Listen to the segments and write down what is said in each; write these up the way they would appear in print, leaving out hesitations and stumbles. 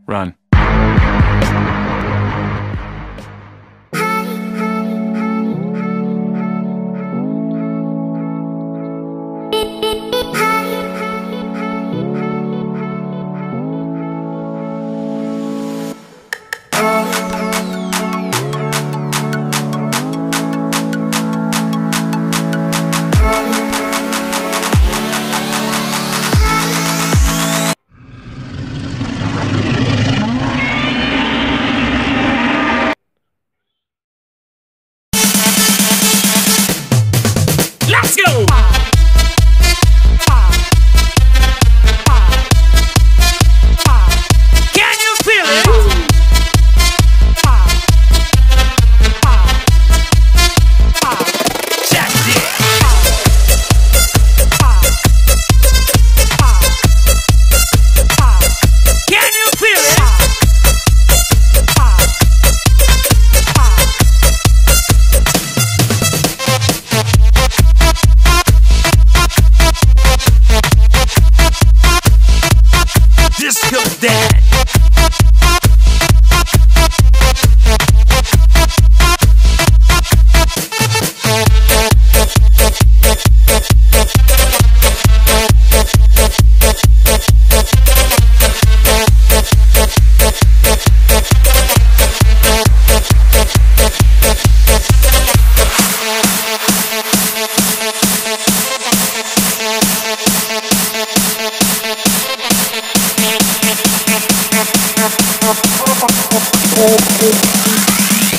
Run.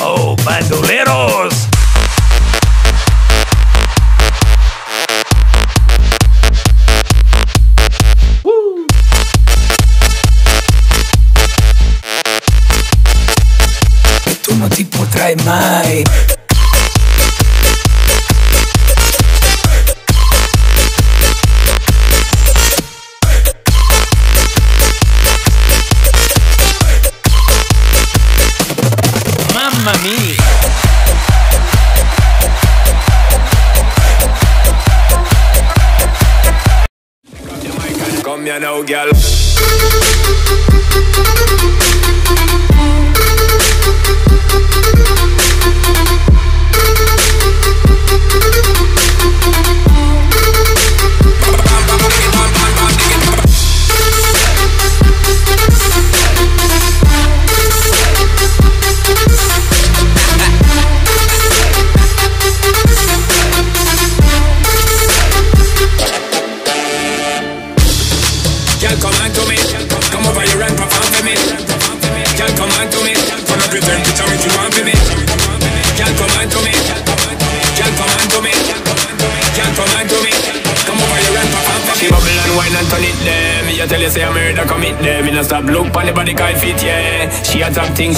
¡Oh, bandoleros! Tú no te potrai mai. Mamma mia! Come here now, girl. Girl, come on to me. Come over here and perform for me. Girl, come on to me. Wanna pretend picture if you want for me. Girl, come on to me. Girl, come on to me. Girl, come on to me. Come over here and perform for me. She bubble and wine and turn it there. Me I tell you say I'm murder commit there. Me not stop look on the body call fit, yeah. She a top thing.